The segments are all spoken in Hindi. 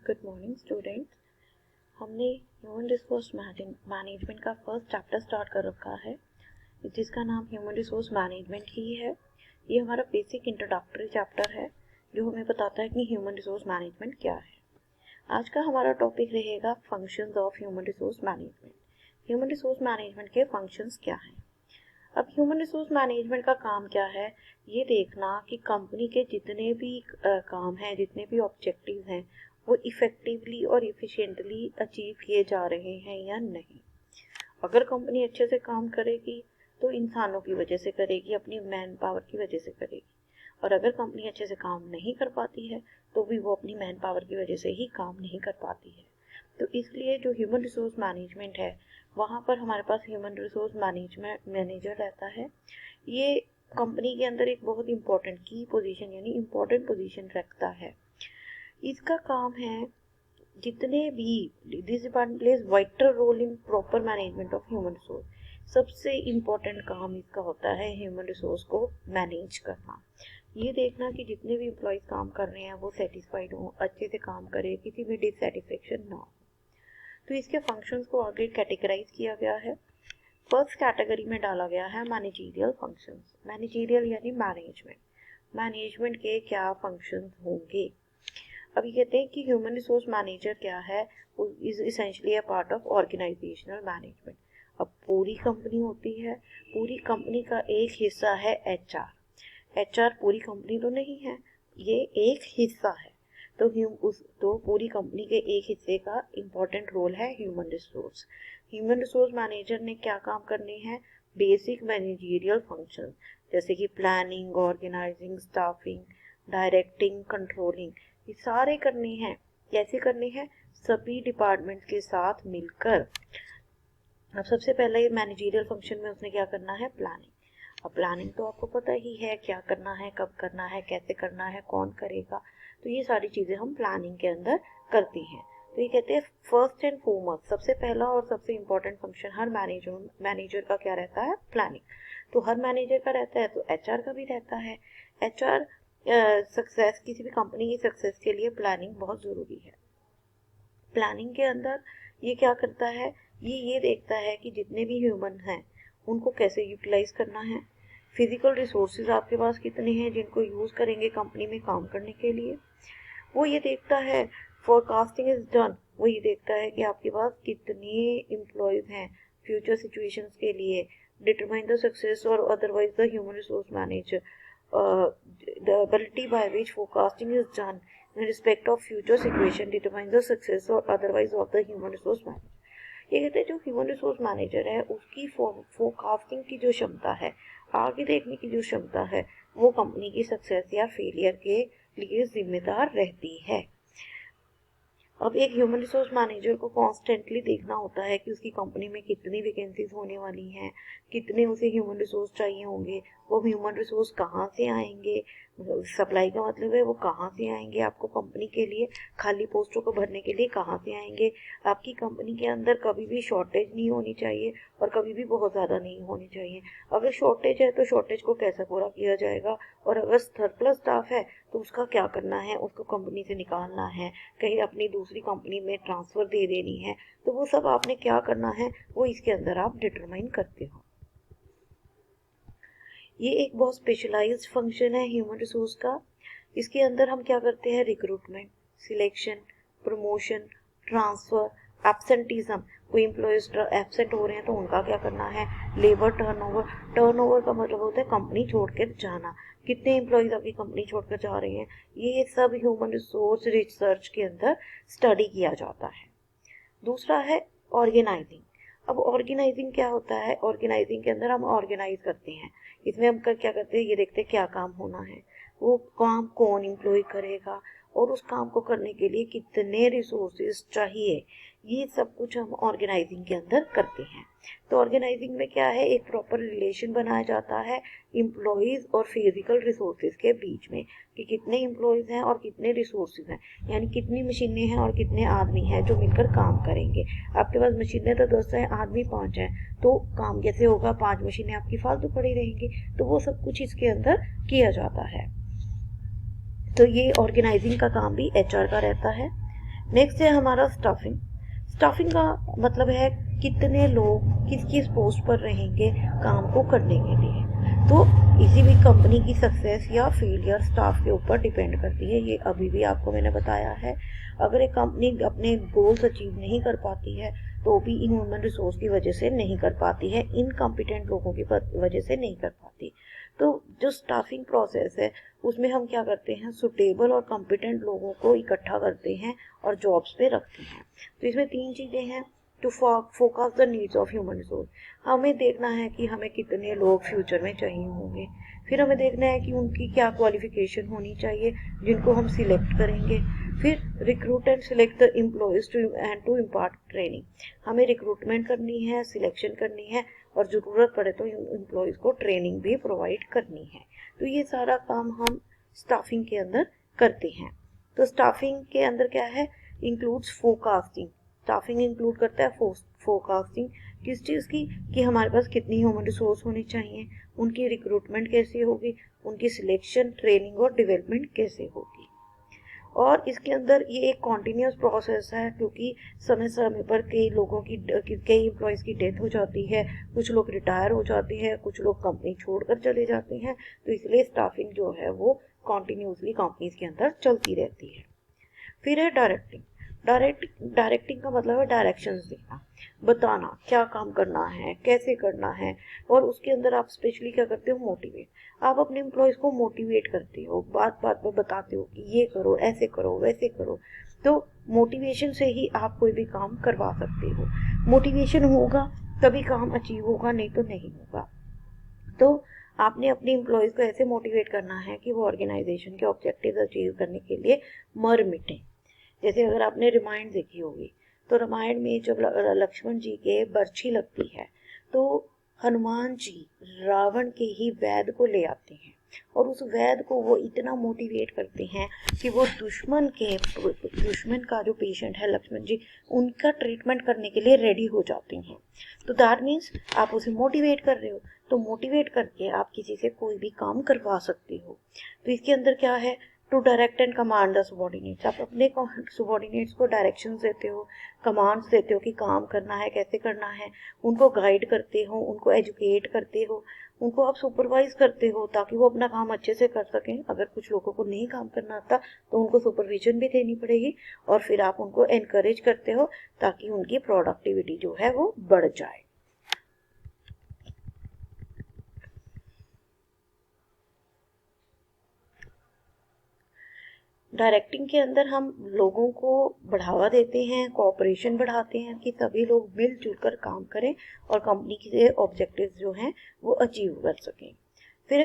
Good morning students. हमने ह्यूमन रिसोर्स मैनेजमेंट का फर्स्ट चैप्टर स्टार्ट कर रखा है जिसका नाम ह्यूमन रिसोर्स मैनेजमेंट ही है। ये हमारा बेसिक इंट्रोडक्टरी चैप्टर है जो हमें बताता है कि ह्यूमन रिसोर्स मैनेजमेंट क्या है। आज का हमारा टॉपिक रहेगा functions of human resource management. Human resource management के फंक्शंस क्या हैं। अब ह्यूमन रिसोर्स मैनेजमेंट का काम क्या है, ये देखना कि कंपनी के जितने भी काम हैं, जितने भी ऑब्जेक्टिव्स हैं, वो इफ़ेक्टिवली और इफ़िशिएंटली अचीव किए जा रहे हैं या नहीं। अगर कंपनी अच्छे से काम करेगी तो इंसानों की वजह से करेगी, अपनी मैन पावर की वजह से करेगी, और अगर कंपनी अच्छे से काम नहीं कर पाती है तो भी वो अपनी मैन पावर की वजह से ही काम नहीं कर पाती है। तो इसलिए जो ह्यूमन रिसोर्स मैनेजमेंट है वहाँ पर हमारे पास ह्यूमन रिसोर्स मैनेजर रहता है। ये कंपनी के अंदर एक बहुत इंपॉर्टेंट की पोजीशन यानी इंपॉर्टेंट पोजीशन रखता है। इसका काम है जितने भी this department plays vital role in proper management of human resource. सबसे इम्पोर्टेंट काम इसका होता है ह्यूमन रिसोर्स को मैनेज करना। ये देखना कि जितने भी एम्प्लॉयज काम कर रहे हैं वो सेटिस्फाइड हो, अच्छे से काम करे, किसी में डिससेटिस्फेक्शन ना हो। तो इसके फंक्शंस को आगे कैटेगराइज किया गया है। फर्स्ट कैटेगरी में डाला गया है मैनेजरियल फंक्शंस। मैनेजरियल यानी मैनेजमेंट के क्या फंक्शंस होंगे। अभी कहते हैं कि ह्यूमन रिसोर्स मैनेजर क्या है, is essentially a part of organisational management. अब पूरी कंपनी होती है, पूरी कंपनी का एक हिस्सा है एचआर पूरी कंपनी तो नहीं है, ये एक हिस्सा है। तो पूरी कंपनी के एक हिस्से का इम्पोर्टेंट रोल है human resource. Human resource manager ने क्या काम करने हैं, बेसिक मैनेजरियल फंक्शन जैसे कि planning, organising, staffing, directing, controlling, ये सारे करने हैं। कैसे करने हैं, सभी डिपार्टमेंट्स के साथ मिलकर। अब सबसे पहले मैनेजरियल फंक्शन में उसने क्या करना है, प्लानिंग। अब प्लानिंग तो आपको पता ही है, क्या करना है, कब करना है, कैसे करना है, कौन करेगा, तो ये सारी चीज़ें हम प्लानिंग के अंदर करते हैं। तो ये कहते हैं फर्स्ट एंड फोरमोस्ट, सबसे पहला और सबसे इम्पोर्टेंट फंक्शन हर मैनेजर का क्या रहता है, प्लानिंग। तो हर मैनेजर का रहता है तो एचआर का भी रहता है। एचआर सक्सेस, किसी भी कंपनी की सक्सेस के लिए प्लानिंग बहुत ज़रूरी है। प्लानिंग के अंदर ये क्या करता है, ये देखता है कि जितने भी ह्यूमन हैं उनको कैसे यूटिलाइज करना है। फिजिकल रिसोर्सेज आपके पास कितने हैं जिनको यूज़ करेंगे कंपनी में काम करने के लिए, वो ये देखता है। फोरकास्टिंग इज डन, वो ये देखता है कि आपके पास कितने एम्प्लॉयज हैं फ्यूचर सिचुएशंस के लिए। डिटरमाइन द सक्सेस और otherwise the human resource manager the ability by which forecasting is done in respect of future situation determines the success or otherwise of the human resource manager। ये कहते हैं जो ह्यूमन रिसोर्स मैनेजर है उसकी फोरकास्टिंग की जो क्षमता है, आगे देखने की जो क्षमता है, वो कंपनी की सक्सेस या फेलियर के लिए जिम्मेदार रहती है। अब एक ह्यूमन रिसोर्स मैनेजर को कॉन्स्टेंटली देखना होता है कि उसकी कंपनी में कितनी वैकेंसीज होने वाली हैं, कितने उसे ह्यूमन रिसोर्स चाहिए होंगे, वो ह्यूमन रिसोर्स कहाँ से आएंगे, सप्लाई का मतलब है वो कहाँ से आएंगे, आपको कंपनी के लिए खाली पोस्टों को भरने के लिए कहाँ से आएंगे। आपकी कंपनी के अंदर कभी भी शॉर्टेज नहीं होनी चाहिए और कभी भी बहुत ज़्यादा नहीं होनी चाहिए। अगर शॉर्टेज है तो शॉर्टेज को कैसे पूरा किया जाएगा, और अगर सरप्लस स्टाफ है तो उसका क्या करना है, उसको कंपनी से निकालना है, कहीं अपनी दूसरी कंपनी में ट्रांसफ़र दे देनी है, तो वो सब आपने क्या करना है वो इसके अंदर आप डिटरमाइन करते हो। ये एक बहुत स्पेशलाइज्ड फंक्शन है ह्यूमन रिसोर्स का। इसके अंदर हम क्या करते हैं, recruitment, selection, promotion, transfer, absenteeism, कोई एम्प्लॉयज एब्सेंट हो रहे हैं तो उनका क्या करना है, लेबर टर्नओवर का मतलब होता है कंपनी छोड़कर जाना, कितने एम्प्लॉयज आपकी कंपनी छोड़कर जा रहे हैं, ये सब ह्यूमन रिसोर्स रिसर्च के अंदर स्टडी किया जाता है। दूसरा है ऑर्गेनाइजिंग। अब ऑर्गेनाइजिंग क्या होता है, ऑर्गेनाइजिंग के अंदर हम ऑर्गेनाइज करते हैं। इसमें हम क्या करते हैं, ये देखते हैं क्या काम होना है, वो काम कौन एम्प्लॉय करेगा, और उस काम को करने के लिए कितने रिसोर्सेज चाहिए, ये सब कुछ हम ऑर्गेनाइजिंग के अंदर करते हैं। तो ऑर्गेनाइजिंग में क्या है, एक प्रॉपर रिलेशन बनाया जाता है एम्प्लॉयज़ और फिजिकल रिसोर्सेज के बीच में, कि कितने एम्प्लॉयज़ हैं और कितने रिसोर्सेज हैं, यानी कितनी मशीनें हैं और कितने आदमी हैं जो मिलकर काम करेंगे। आपके पास मशीनें तो 10 हैं, आदमी 5 हैं, तो काम कैसे होगा, 5 मशीनें आपकी फालतू पड़ी रहेंगी। तो वो सब कुछ इसके अंदर किया जाता है। तो ये ऑर्गेनाइजिंग का काम भी एचआर का रहता है। नेक्स्ट है हमारा स्टाफिंग। स्टाफिंग का मतलब है कितने लोग किस किस पोस्ट पर रहेंगे काम को करने के लिए। तो किसी भी कंपनी की सक्सेस या फेलियर स्टाफ के ऊपर डिपेंड करती है। ये अभी भी आपको मैंने बताया है। अगर एक कंपनी अपने गोल्स अचीव नहीं कर पाती है तो भी इन ह्यूमन रिसोर्स की वजह से नहीं कर पाती है, इनकम्पिटेंट लोगों की वजह से नहीं कर पाती। तो जो स्टाफिंग प्रोसेस है उसमें हम क्या करते हैं, सुटेबल और कॉम्पिटेंट लोगों को इकट्ठा करते हैं और जॉब्स पे रखते हैं। तो इसमें 3 चीज़ें हैं। To focus the needs of human resource, हमें देखना है कि हमें कितने लोग फ्यूचर में चाहिए होंगे। फिर हमें देखना है कि उनकी क्या क्वालिफिकेशन होनी चाहिए जिनको हम सिलेक्ट करेंगे। फिर recruit and select the employees to impart training, हमें रिक्रूटमेंट करनी है, सिलेक्शन करनी है और ज़रूरत पड़े तो एम्प्लॉयज़ को ट्रेनिंग भी प्रोवाइड करनी है। तो ये सारा काम हम स्टाफिंग के अंदर करते हैं। तो स्टाफिंग के अंदर क्या है, इंक्लूड्स फोरकास्टिंग। स्टाफिंग इंक्लूड करता है फोरकास्टिंग किस चीज़ की, कि हमारे पास कितनी ह्यूमन रिसोर्स होनी चाहिए, उनकी रिक्रूटमेंट कैसे होगी, उनकी सिलेक्शन, ट्रेनिंग और डेवलपमेंट कैसे होगी। और इसके अंदर ये एक कॉन्टिन्यूस प्रोसेस है, क्योंकि समय समय पर कई लोगों की कई एम्प्लॉयज़ की डेथ हो जाती है, कुछ लोग रिटायर हो जाते हैं, कुछ लोग कंपनी छोड़कर चले जाते हैं। तो इसलिए स्टाफिंग जो है वो कॉन्टिन्यूसली कंपनीज के अंदर चलती रहती है। फिर है डायरेक्टिंग। डायरेक्टिंग का मतलब है डायरेक्शंस देना, बताना क्या काम करना है, कैसे करना है। और उसके अंदर आप स्पेशली क्या करते हो, मोटिवेट। आप अपने एम्प्लॉयज़ को मोटिवेट करते हो, बात बात पर बताते हो कि ये करो, ऐसे करो, वैसे करो। तो मोटिवेशन से ही आप कोई भी काम करवा सकते हो। मोटिवेशन होगा तभी काम अचीव होगा, नहीं तो नहीं होगा। तो आपने अपने एम्प्लॉयज़ को ऐसे मोटिवेट करना है कि वो ऑर्गेनाइजेशन के ऑब्जेक्टिव्स अचीव करने के लिए मर मिटें। जैसे अगर आपने रामायण देखी होगी, तो रामायण में जब लक्ष्मण जी के बरछी लगती है तो हनुमान जी रावण के ही वैद को ले आते हैं और उस वैद को वो इतना मोटिवेट करते हैं कि वो दुश्मन का जो पेशेंट है लक्ष्मण जी, उनका ट्रीटमेंट करने के लिए रेडी हो जाते हैं। तो दैट मीन्स आप उसे मोटिवेट कर रहे हो, तो मोटिवेट करके आप किसी से कोई भी काम करवा सकते हो। तो इसके अंदर क्या है, to direct and command the subordinates, आप अपने सबॉर्डिनेट्स को डायरेक्शंस देते हो, कमांड्स देते हो कि काम करना है, कैसे करना है, उनको गाइड करते हो, उनको एजुकेट करते हो, उनको आप सुपरवाइज करते हो ताकि वो अपना काम अच्छे से कर सकें। अगर कुछ लोगों को नहीं काम करना आता तो उनको सुपरविजन भी देनी पड़ेगी और फिर आप उनको एनकरेज करते हो ताकि उनकी प्रोडक्टिविटी जो है वो बढ़ जाए। डायरेक्टिंग के अंदर हम लोगों को बढ़ावा देते हैं, कोऑपरेशन बढ़ाते हैं कि सभी लोग मिलजुल कर काम करें और कंपनी के ऑब्जेक्टिव्स जो हैं वो अचीव कर सकें। फिर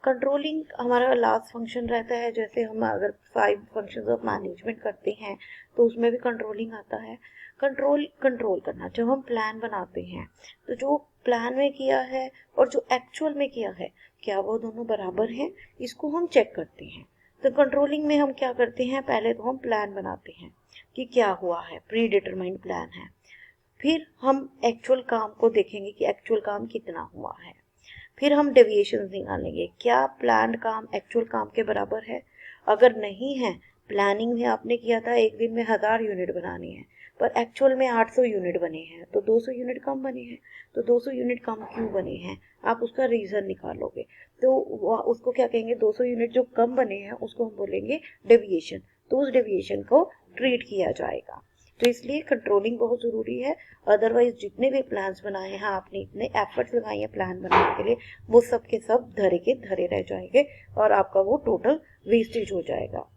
कंट्रोलिंग हमारा लास्ट फंक्शन रहता है। जैसे हम अगर 5 फंक्शंस ऑफ मैनेजमेंट करते हैं तो उसमें भी कंट्रोलिंग आता है। कंट्रोल करना, जब हम प्लान बनाते हैं तो जो प्लान में किया है और जो एक्चुअल में किया है क्या वो दोनों बराबर हैं, इसको हम चेक करते हैं। तो कंट्रोलिंग में हम क्या करते हैं, पहले तो हम प्लान बनाते हैं कि क्या हुआ है, प्री डिटरमाइंड प्लान है। फिर हम एक्चुअल काम को देखेंगे कि एक्चुअल काम कितना हुआ है। फिर हम डेविएशन निकालेंगे, क्या प्लान्ड काम एक्चुअल काम के बराबर है। अगर नहीं है, प्लानिंग में आपने किया था एक दिन में 1000 यूनिट बनानी है पर एक्चुअल में 800 यूनिट बने हैं, तो 200 यूनिट कम बने हैं। तो 200 यूनिट कम क्यों बने हैं, आप उसका रीज़न निकालोगे। तो उसको क्या कहेंगे, 200 यूनिट जो कम बने हैं उसको हम बोलेंगे डेविएशन। तो उस डेविएशन को ट्रीट किया जाएगा। तो इसलिए कंट्रोलिंग बहुत ज़रूरी है। अदरवाइज जितने भी प्लान्स बनाए हैं आपने, इतने एफर्ट्स लगाए हैं प्लान बनाने के लिए, वो सब के सब धरे के धरे रह जाएंगे और आपका वो टोटल वेस्टेज हो जाएगा।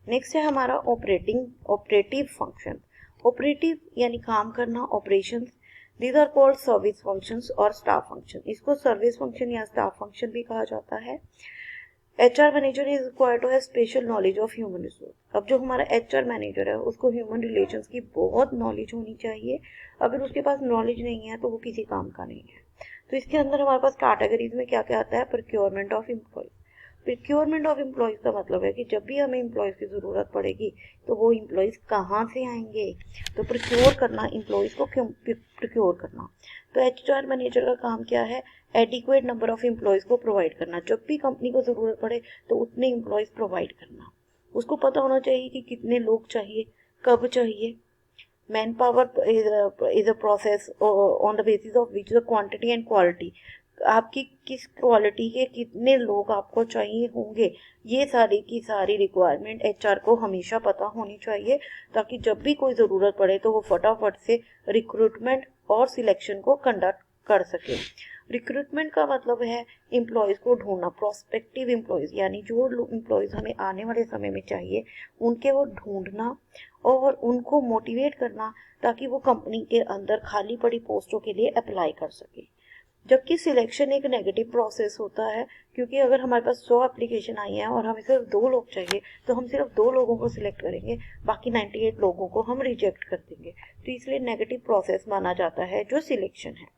नेक्स्ट है हमारा ऑपरेटिव फंक्शन। ऑपरेटिव यानी काम करना, operations. These are called service functions और स्टाफ फंक्शन। इसको सर्विस फंक्शन या स्टाफ फंक्शन भी कहा जाता है। HR manager is required to have special knowledge of human resource. अब जो हमारा HR मैनेजर है उसको ह्यूमन रिलेशंस की बहुत नॉलेज होनी चाहिए। अगर उसके पास नॉलेज नहीं है तो वो किसी काम का नहीं है। तो इसके अंदर हमारे पास कैटेगरीज में क्या क्या आता है, procurement of employees. Procurement of employees का मतलब है कि जब भी हमें एम्प्लॉयज़ की ज़रूरत पड़ेगी तो वो एम्प्लॉयज़ कहाँ से आएंगे। तो प्रोक्योर करना, एम्प्लॉयज़ को क्यों प्रोक्योर करना। तो HR मैनेजर का काम क्या है, एडिक्वेट नंबर ऑफ एम्प्लॉयज़ को प्रोवाइड करना। जब भी कंपनी को ज़रूरत पड़े तो उतने एम्प्लॉयज़ प्रोवाइड करना। उसको पता होना चाहिए कि कितने लोग चाहिए, कब चाहिए। Man power is a process on the basis of which the quantity and quality, आपकी किस क्वालिटी के कितने लोग आपको चाहिए होंगे, ये सारी की सारी रिक्वायरमेंट एचआर को हमेशा पता होनी चाहिए, ताकि जब भी कोई ज़रूरत पड़े तो वो फटाफट से रिक्रूटमेंट और सिलेक्शन को कंडक्ट कर सके। रिक्रूटमेंट का मतलब है एम्प्लॉयज़ को ढूंढना, प्रोस्पेक्टिव एम्प्लॉयज़, यानी जो एम्प्लॉयज़ हमें आने वाले समय में चाहिए उनके वो ढूंढना और उनको मोटिवेट करना, ताकि वो कंपनी के अंदर खाली पड़ी पोस्टों के लिए अप्लाई कर सके। जबकि सिलेक्शन एक नेगेटिव प्रोसेस होता है, क्योंकि अगर हमारे पास 100 एप्लीकेशन आई हैं और हमें सिर्फ 2 लोग चाहिए तो हम सिर्फ 2 लोगों को सिलेक्ट करेंगे, बाकी 98 लोगों को हम रिजेक्ट कर देंगे। तो इसलिए नेगेटिव प्रोसेस माना जाता है जो सिलेक्शन है।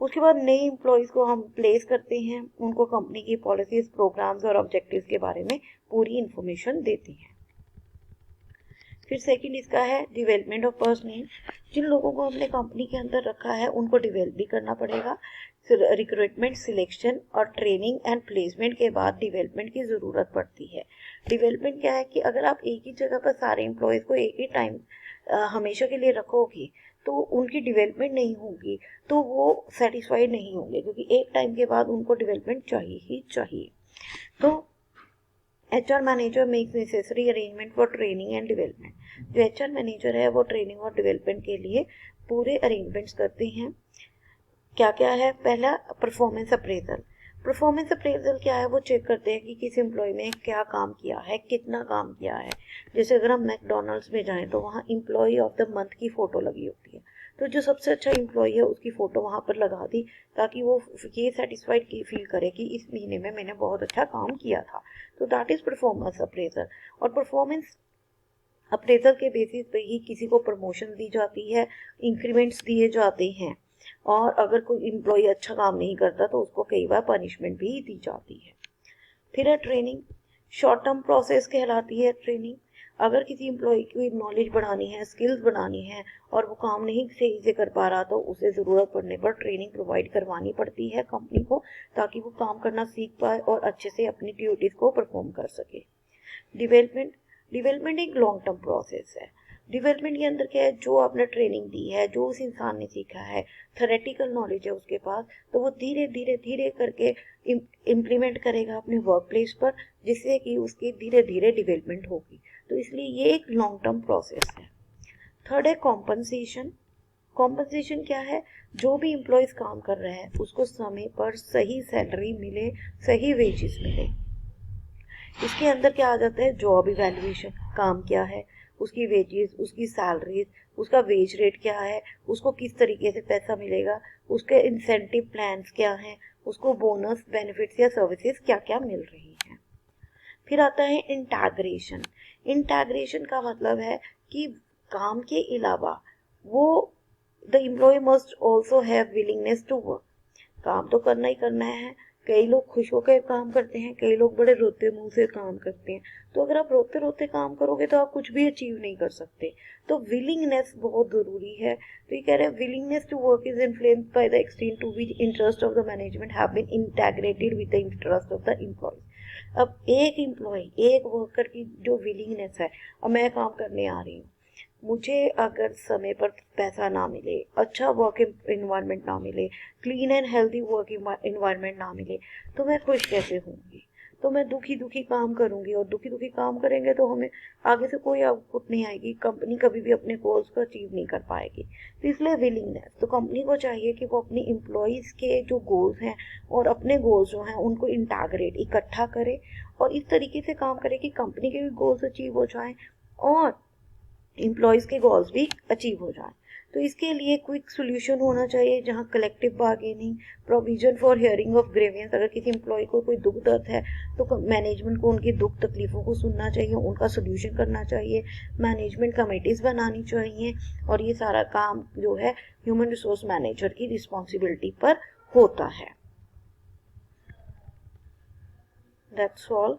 उसके बाद नए एम्प्लॉयज़ को हम प्लेस करते हैं, उनको कंपनी की पॉलिसीज, प्रोग्राम्स और ऑब्जेक्टिव्स के बारे में पूरी इंफॉर्मेशन देते हैं। फिर सेकंड इसका है डेवलपमेंट ऑफ पर्सनल। जिन लोगों को हमने कंपनी के अंदर रखा है उनको डेवलप भी करना पड़ेगा। रिक्रूटमेंट, सिलेक्शन और ट्रेनिंग एंड प्लेसमेंट के बाद डेवलपमेंट की ज़रूरत पड़ती है। डेवलपमेंट क्या है कि अगर आप एक ही जगह पर सारे एम्प्लॉयज़ को एक ही टाइम हमेशा के लिए रखोगे तो उनकी डेवलपमेंट नहीं होगी, तो वो सेटिस्फाइड नहीं होंगे, क्योंकि एक टाइम के बाद उनको डेवलपमेंट चाहिए ही चाहिए। तो HR manager makes necessary arrangement for training and development. जो HR मैनेजर है वो ट्रेनिंग और डेवलपमेंट के लिए पूरे अरेंजमेंट्स करते हैं। क्या क्या है? पहला, परफॉर्मेंस अप्रेजल। परफॉर्मेंस अप्रेजल क्या है? वो चेक करते हैं कि किस एम्प्लॉय ने क्या काम किया है, कितना काम किया है। जैसे अगर हम मैकडोनल्ड्स में जाएं तो वहाँ एम्प्लॉय ऑफ द मंथ की फ़ोटो लगी होती है, तो जो सबसे अच्छा एम्प्लॉय है उसकी फ़ोटो वहाँ पर लगा दी, ताकि वो ये सेटिस्फाइड फील करे कि इस महीने में मैंने बहुत अच्छा काम किया था। तो दैट इज़ परफॉर्मेंस अप्रेजल। और परफॉर्मेंस अप्रेजल के बेसिस पे ही किसी को प्रमोशन दी जाती है, इंक्रीमेंट्स दिए जाते हैं, और अगर कोई एम्प्लॉय अच्छा काम नहीं करता तो उसको कई बार पनिशमेंट भी दी जाती है। फिर है ट्रेनिंग। शॉर्ट टर्म प्रोसेस कहलाती है ट्रेनिंग। अगर किसी एम्प्लॉय की नॉलेज बढ़ानी है, स्किल्स बढ़ानी है और वो काम नहीं सही से कर पा रहा, तो उसे ज़रूरत पड़ने पर ट्रेनिंग प्रोवाइड करवानी पड़ती है कंपनी को, ताकि वो काम करना सीख पाए और अच्छे से अपनी ड्यूटीज़ को परफॉर्म कर सके। डेवलपमेंट एक लॉन्ग टर्म प्रोसेस है। डेवलपमेंट के अंदर क्या है? जो आपने ट्रेनिंग दी है, जो उस इंसान ने सीखा है, थ्योरेटिकल नॉलेज है उसके पास, तो वो धीरे धीरे धीरे करके इम्प्लीमेंट करेगा अपने वर्क प्लेस पर, जिससे कि उसकी धीरे धीरे डेवलपमेंट होगी। तो इसलिए ये एक लॉन्ग टर्म प्रोसेस है। थर्ड है कॉम्पनसेशन। कॉम्पनसेशन क्या है? जो भी एम्प्लॉयज़ काम कर रहे हैं उसको समय पर सही सैलरी मिले, सही वेजेस मिले। इसके अंदर क्या आ जाता है? जॉब इवैल्यूएशन, काम क्या है, उसकी वेजेस, उसकी सैलरीज, उसका वेज रेट क्या है, उसको किस तरीके से पैसा मिलेगा, उसके इंसेंटिव प्लान्स क्या हैं, उसको बोनस, बेनिफिट्स या सर्विसेज क्या क्या मिल रही हैं। फिर आता है इंटीग्रेशन। इंटीग्रेशन का मतलब है कि काम के अलावा वो the employee must also have willingness to work. काम तो करना ही करना है। कई लोग खुश होकर काम करते हैं, कई लोग बड़े रोते मुंह से काम करते हैं। तो अगर आप रोते रोते काम करोगे तो आप कुछ भी अचीव नहीं कर सकते। तो विलिंगनेस बहुत ज़रूरी है। तो ये कह रहे हैं willingness to work is influenced by the extent to which interest of the management have been integrated with the interest of the employees. अब एक एम्प्लॉय, एक वर्कर की जो विलिंगनेस है, अब मैं काम करने आ रही हूँ, मुझे अगर समय पर पैसा ना मिले, अच्छा वर्क इन्वायरमेंट ना मिले, clean and healthy work environment ना मिले, तो मैं खुश कैसे होंगी? तो मैं दुखी दुखी काम करूंगी, और दुखी दुखी काम करेंगे तो हमें आगे से कोई आउटपुट नहीं आएगी, कंपनी कभी भी अपने गोल्स को अचीव नहीं कर पाएगी। तो इसलिए विलिंगनेस, तो कंपनी को चाहिए कि वो अपनी एम्प्लॉयज़ के जो गोल्स हैं और अपने गोल्स जो हैं उनको इंटीग्रेट, इकट्ठा करे और इस तरीके से काम करे कि कंपनी के भी गोल्स अचीव हो जाएं और एम्प्लॉयज़ के गोल्स भी अचीव हो जाए। तो इसके लिए क्विक सोल्यूशन होना चाहिए, जहां collective bargaining, provision for hearing of grievance. अगर किसी एम्प्लॉय को कोई दुख दर्द है तो मैनेजमेंट को उनकी दुख तकलीफ़ों को सुनना चाहिए, उनका सोल्यूशन करना चाहिए, मैनेजमेंट कमेटीज़ बनानी चाहिए, और ये सारा काम जो है ह्यूमन रिसोर्स मैनेजर की रिस्पॉन्सिबिलिटी पर होता है। That's all.